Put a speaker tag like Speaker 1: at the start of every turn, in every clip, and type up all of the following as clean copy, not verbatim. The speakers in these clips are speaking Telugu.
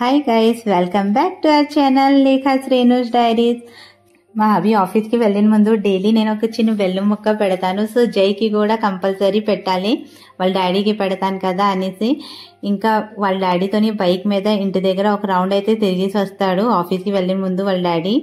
Speaker 1: Hi guys, welcome back to our channel Lekha's Renu's diaries. మా అభి ఆఫీస్కి వెళ్ళిన ముందు డైలీ నేను ఒక చిన్న బెల్లం ముక్క పెడతాను. సో జైకి కూడా కంపల్సరీ పెట్టాలి, వాళ్ళ డాడీకి పెడతాను కదా అనేసి. ఇంకా వాళ్ళ డాడీతోని బైక్ మీద ఇంటి దగ్గర ఒక రౌండ్ అయితే తిరిగేసి వస్తాడు ఆఫీస్కి వెళ్ళిన ముందు వాళ్ళ డాడీ.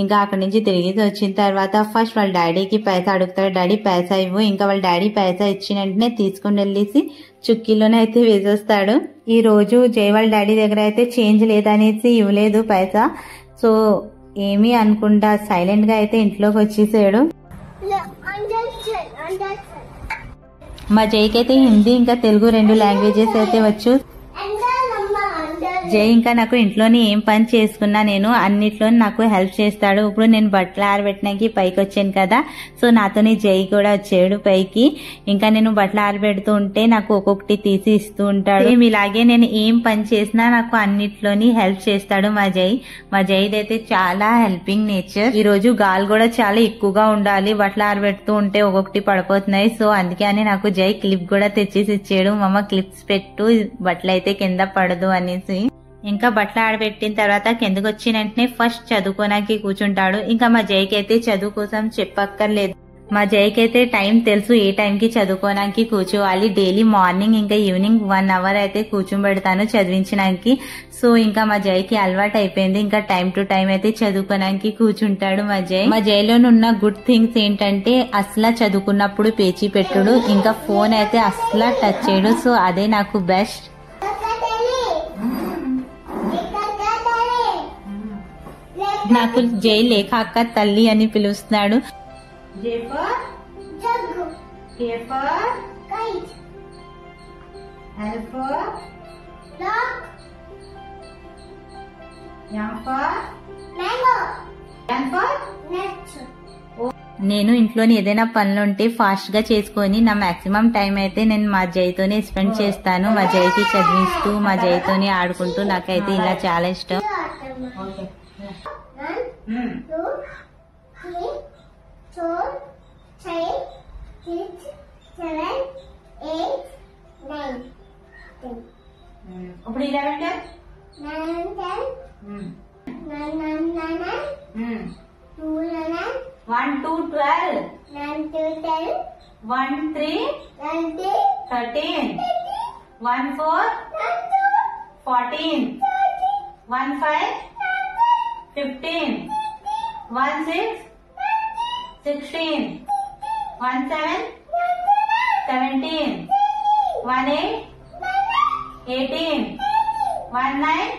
Speaker 1: ఇంకా అక్కడి నుంచి తిరిగేసి వచ్చిన తర్వాత ఫస్ట్ వాళ్ళ డాడీకి పైసా అడుగుతాడు. డాడీ పైసా ఇవ్వు. ఇంకా వాళ్ళ డాడీ పైసా ఇచ్చిన వెంటనే తీసుకుని వెళ్ళేసి చుక్కీలోనే అయితే వేసేస్తాడు. ఈ రోజు జై వాళ్ళ డాడీ దగ్గర అయితే చేంజ్ లేదనేసి ఇవ్వలేదు పైసా. సో ఏమీ అనుకుంటా సైలెంట్ గా అయితే ఇంట్లోకి వచ్చేసాడు. మా జైకి అయితే హిందీ ఇంకా తెలుగు 2 లాంగ్వేజెస్ అయితే వచ్చు. జై ఇంకా నాకు ఇంట్లోనే ఏం పని చేసుకున్నా నేను అన్నిట్లో నాకు హెల్ప్ చేస్తాడు. ఇప్పుడు నేను బట్టలు ఆరబెట్టడానికి పైకి వచ్చాను కదా, సో నాతోని జై కూడా వచ్చాడు పైకి. ఇంకా నేను బట్టలు ఆరబెడుతూ ఉంటే నాకు ఒక్కొక్కటి తీసి ఇస్తూ ఉంటాడు. ఇలాగే నేను ఏం పని చేసినా నాకు అన్నిట్లోని హెల్ప్ చేస్తాడు మా జై. మా జైదైతే చాలా హెల్పింగ్ నేచర్. ఈ రోజు గాలి కూడా చాలా ఎక్కువగా ఉండాలి, బట్టలు ఆరబెడుతూ ఉంటే ఒక్కొక్కటి పడిపోతున్నాయి. సో అందుకే అని నాకు జై క్లిప్ కూడా తెచ్చేసి ఇచ్చాడు. మమ్మ క్లిప్స్ పెట్టు, బట్టలు అయితే కింద పడదు అనేసి. ఇంకా బట్టలు ఆడబెట్టిన తర్వాత కిందకు వచ్చిన వెంటనే ఫస్ట్ చదువుకోడానికి కూర్చుంటాడు. ఇంకా మా జైకి అయితే చదువు కోసం చెప్పక్కర్లేదు. మా జైకి అయితే టైం తెలుసు, ఏ టైంకి చదువుకోవడానికి కూర్చోవాలి. డైలీ మార్నింగ్ ఇంకా ఈవినింగ్ 1 అవర్ అయితే కూర్చోబెడతాను చదివించడానికి. సో ఇంకా మా జైకి అలవాటు అయిపోయింది. ఇంకా టైం టు టైం అయితే చదువుకోవడానికి కూర్చుంటాడు మా జై. మా జైలోనున్న గుడ్ థింగ్స్ ఏంటంటే అసలు చదువుకున్నప్పుడు పేచీ పెట్టుడు, ఇంకా ఫోన్ అయితే అసలు టచ్ చేయడు. సో అదే నాకు బెస్ట్. నాకు జై లేఖ అక్క తల్లి అని పిలుస్తున్నాడు. నేను ఇంట్లోని ఏదైనా పనులు ఉంటే ఫాస్ట్ గా చేసుకొని నా మాక్సిమం టైం అయితే నేను మా జైతోనే స్పెండ్ చేస్తాను. మా జైకి చదివిస్తూ మా జైతోనే ఆడుకుంటూ నాకైతే ఇలా చాలా ఇష్టం. 1 2 3 4 5 6 7 8 9 10. ఇప్పుడు 11 9 10 9 9 2 11 1 2 12 9 2 10 1 3 13 1 4 14 1 5 15 1 6 16 1 7 17 1 8 18 1 9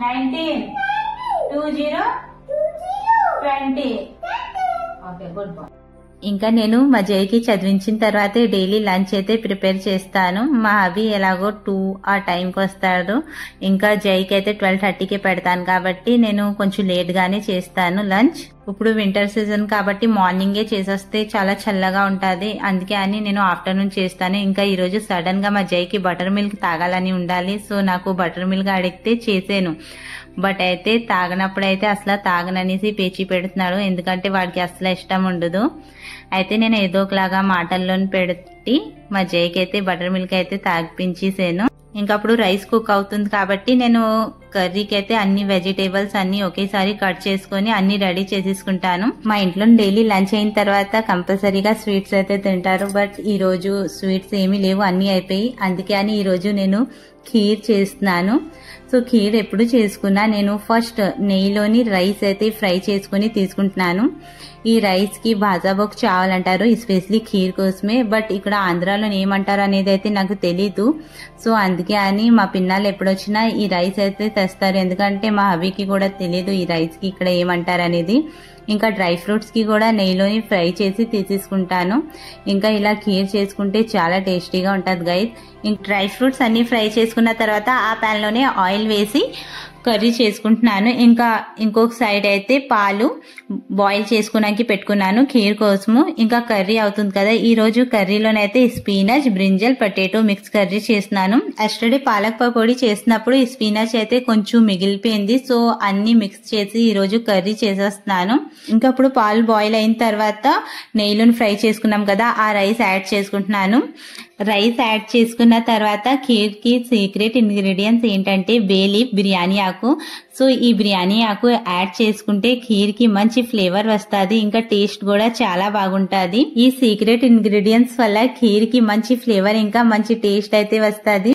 Speaker 1: 19 2 0 20. Okay, good bye. ఇంకా నేను మా జైకి చదివించిన తర్వాతే డైలీ లంచ్ అయితే ప్రిపేర్ చేస్తాను. మా అవి ఎలాగో 2 ఆ టైంకి వస్తాడు. ఇంకా జైకి అయితే 12:30కి పెడతాను కాబట్టి నేను కొంచెం లేట్ గానే చేస్తాను లంచ్. ఇప్పుడు వింటర్ సీజన్ కాబట్టి మార్నింగే చేసేస్తే చాలా చల్లగా ఉంటది, అందుకే అని నేను ఆఫ్టర్నూన్ చేస్తాను. ఇంకా ఈ రోజు సడన్ గా మా జైకి బటర్ మిల్క్ తాగాలని ఉండాలి. సో నాకు బటర్ మిల్క్ అడిగితే చేసాను. బట్ అయితే తాగనప్పుడు అయితే అసలు తాగననేసి పేచి పెడుతున్నాడు, ఎందుకంటే వాడికి అసలు ఇష్టం ఉండదు. అయితే నేను ఏదో ఒకలాగా మాటల్లోని పెట్టి మా జైకి అయితే బటర్ మిల్క్ అయితే తాగిపించేసాను. ఇంకా అప్పుడు రైస్ కుక్ అవుతుంది కాబట్టి నేను కర్రీకి అయితే అన్ని వెజిటేబుల్స్ అన్ని ఒకేసారి కట్ చేసుకుని అన్ని రెడీ చేసేసుకుంటాను. మా ఇంట్లో డైలీ లంచ్ అయిన తర్వాత కంపల్సరీగా స్వీట్స్ అయితే తింటారు. బట్ ఈ రోజు స్వీట్స్ ఏమీ లేవు, అన్ని అయిపోయి. అందుకే అని ఈ రోజు నేను ఖీర్ చేస్తున్నాను. సో ఖీర్ ఎప్పుడు చేసుకున్నా నేను ఫస్ట్ నెయ్యిలోని రైస్ అయితే ఫ్రై చేసుకుని తీసుకుంటున్నాను. ఈ రైస్ కి బాజాబోక్ చావల్ అంటారు, ఎస్పెషలీ ఖీర్ కోసమే. బట్ ఇక్కడ ఆంధ్రాలో ఏమంటారు అనేది అయితే నాకు తెలీదు. సో అందుకే అని మా పిన్నాళ్ళు ఎప్పుడొచ్చినా ఈ రైస్ అయితే తెస్తారు, ఎందుకంటే మా హబీకి కూడా తెలీదు ఈ రైస్ కి ఇక్కడ ఏమంటారు అనేది. ఇంకా డ్రై ఫ్రూట్స్ కి కూడా నెయ్యిలోని ఫ్రై చేసి తీసేసుకుంటాను. ఇంకా ఇలా ఖీర్ చేసుకుంటే చాలా టేస్టీగా ఉంటది గైస్. ఇంకా డ్రై ఫ్రూట్స్ అన్ని ఫ్రై చేసుకున్న తర్వాత ఆ ప్యాన్ లోనే ఆయిల్ వేసి కర్రీ చేసుకుంటున్నాను. ఇంకా ఇంకొక సైడ్ అయితే పాలు బాయిల్ చేసుకున్నాకి పెట్టుకున్నాను ఖీర్ కోసము. ఇంకా కర్రీ అవుతుంది కదా, ఈ రోజు కర్రీలోనైతే spinach, brinjal, potato mix curry చేస్తున్నాను. ఎస్టర్డే పాలక్ పకోడీ చేసినప్పుడు ఈ స్పీనచ్ అయితే కొంచెం మిగిలిపోయింది. సో అన్ని మిక్స్ చేసి ఈ రోజు కర్రీ చేసేస్తున్నాను. ఇంకా అప్పుడు పాలు బాయిల్ అయిన తర్వాత నెయ్యిలోని ఫ్రై చేసుకున్నాం కదా, ఆ రైస్ యాడ్ చేసుకుంటున్నాను.
Speaker 2: రైస్ యాడ్ చేసుకున్న తర్వాత ఖీర్ కి సీక్రెట్ ఇంగ్రీడియంట్స్ ఏంటంటే బే లీఫ్, బిర్యానీ ఆకు. సో ఈ బిర్యానీ ఆకు యాడ్ చేసుకుంటే ఖీర్ కి మంచి ఫ్లేవర్ వస్తుంది, ఇంకా టేస్ట్ కూడా చాలా బాగుంటది. ఈ సీక్రెట్ ఇంగ్రీడియంట్స్ వల్ల ఖీర్ కి మంచి ఫ్లేవర్ ఇంకా మంచి టేస్ట్ అయితే వస్తుంది.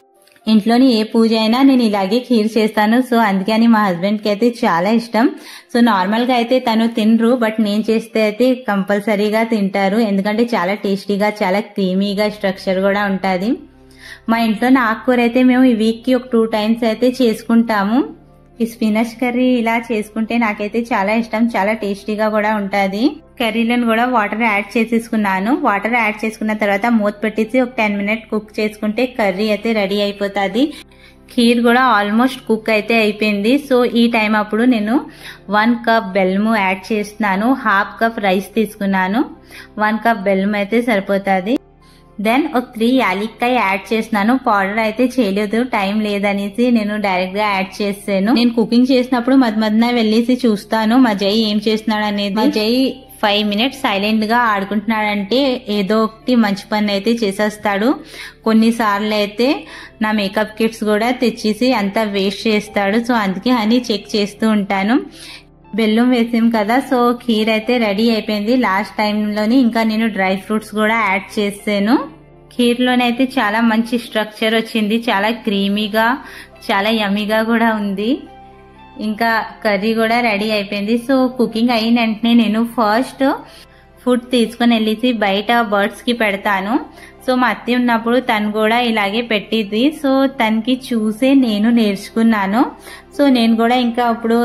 Speaker 2: ఇంట్లోని ఏ పూజ అయినా నేను ఇలాగే ఖీర్ చేస్తాను. సో అందుకని మా హస్బెండ్ కి అయితే చాలా ఇష్టం. సో నార్మల్ గా అయితే తను తినరు, బట్ నేను చేస్తే అయితే కంపల్సరీగా తింటారు. ఎందుకంటే చాలా టేస్టీగా, చాలా క్రీమీగా, స్ట్రక్చర్ కూడా ఉంటది. మా ఇంట్లో ఆకుకూర అయితే మేము ఈ వీక్ కి ఒక 2 times అయితే చేసుకుంటాము. ఈ స్పినచ్ కర్రీ ఇలా చేసుకుంటే నాకైతే చాలా ఇష్టం, చాలా టేస్టీగా కూడా ఉంటది. కర్రీలను కూడా వాటర్ యాడ్ చేసేసుకున్నాను. వాటర్ యాడ్ చేసుకున్న తర్వాత మూత పెట్టేసి ఒక 10 minutes కుక్ చేసుకుంటే కర్రీ అయితే రెడీ అయిపోతుంది. ఖీర్ కూడా ఆల్మోస్ట్ కుక్ అయితే అయిపోయింది. సో ఈ టైం అప్పుడు నేను 1 cup బెల్లము యాడ్ చేస్తున్నాను. 1/2 cup రైస్ తీసుకున్నాను. 1 cup బెల్లం అయితే సరిపోతుంది. దెన్ ఒక 3 యాలక్కాయ యాడ్ చేస్తున్నాను. పౌడర్ అయితే చేయలేదు, టైం లేదనేసి నేను డైరెక్ట్ గా యాడ్ చేసాను. నేను కుకింగ్ చేసినప్పుడు మధ్య వెళ్ళేసి చూస్తాను మా జై ఏం చేస్తున్నాడు అనేది. మా జై 5 minutes సైలెంట్ గా ఆడుకుంటున్నాడంటే ఏదో ఒకటి మంచి పని అయితే చేసేస్తాడు. కొన్నిసార్లు అయితే నా మేకప్ కిట్స్ కూడా తెచ్చేసి అంతా వేస్ట్ చేస్తాడు. సో అందుకే అని చెక్ చేస్తూ ఉంటాను. బెల్లం వేసాం కదా, సో ఖీర్ అయితే రెడీ అయిపోయింది. లాస్ట్ టైంలోని ఇంకా నేను డ్రై ఫ్రూట్స్ కూడా యాడ్ చేసాను. ఖీర్ లోనైతే చాలా మంచి స్ట్రక్చర్ వచ్చింది, చాలా క్రీమీగా, చాలా యమ్మీగా కూడా ఉంది. ఇంకా కర్రీ కూడా రెడీ అయిపోయింది. సో కుకింగ్ అయిన వెంటనే నేను ఫస్ట్ ఫుడ్ తీసుకుని వెళ్ళేసి బయట బర్డ్స్ కి పెడతాను. సో మా అత్త ఉన్నప్పుడు తను కూడా ఇలాగే పెట్టింది. సో తనకి చూసే నేను నేర్చుకున్నాను. సో నేను కూడా ఇంకా ఇప్పుడు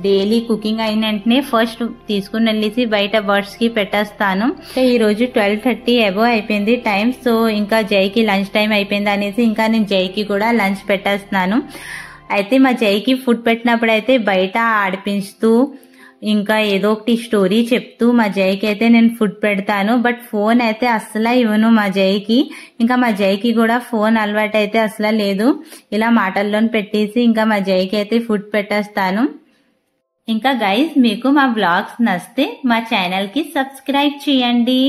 Speaker 2: డైలీ కుకింగ్ అయిన వెంటనే ఫస్ట్ తీసుకుని వెళ్ళేసి బయట బర్డ్స్ కి పెట్టేస్తాను. ఈ రోజు 12:30 అబోవ్ అయిపోయింది టైం. సో ఇంకా జైకి లంచ్ టైం అయిపోయింది అనేసి ఇంకా నేను జైకి కూడా లంచ్ పెట్టేస్తున్నాను. అయితే మా జైకి ఫుడ్ పెట్టినప్పుడు అయితే బయట ఆడిపిస్తూ ఇంకా ఏదో ఒకటి స్టోరీ చెప్తూ మా జైకి అయితే నేను ఫుడ్ పెడతాను. బట్ ఫోన్ అయితే అస్సలు ఇవ్వను మా జైకి. ఇంకా మా జైకి కూడా ఫోన్ అలవాటు అయితే అసలు లేదు. ఇలా మాటల్లోని పెట్టేసి ఇంకా మా జైకి అయితే ఫుడ్ పెట్టేస్తాను. ఇంకా గైస్, మీకు మా బ్లాగ్స్ నచ్చితే మా ఛానల్ కి సబ్స్క్రైబ్ చేయండి.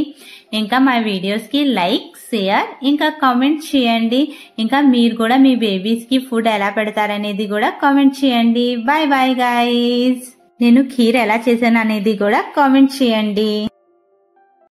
Speaker 2: ఇంకా మా వీడియోస్ కి లైక్, షేర్, ఇంకా కామెంట్ చేయండి. ఇంకా మీరు కూడా మీ బేబీస్ కి ఫుడ్ ఎలా పెడతారనేది కూడా కామెంట్ చేయండి. Bye bye guys. నేను ఖీర్ ఎలా చేశాను అనేది కూడా కామెంట్ చేయండి.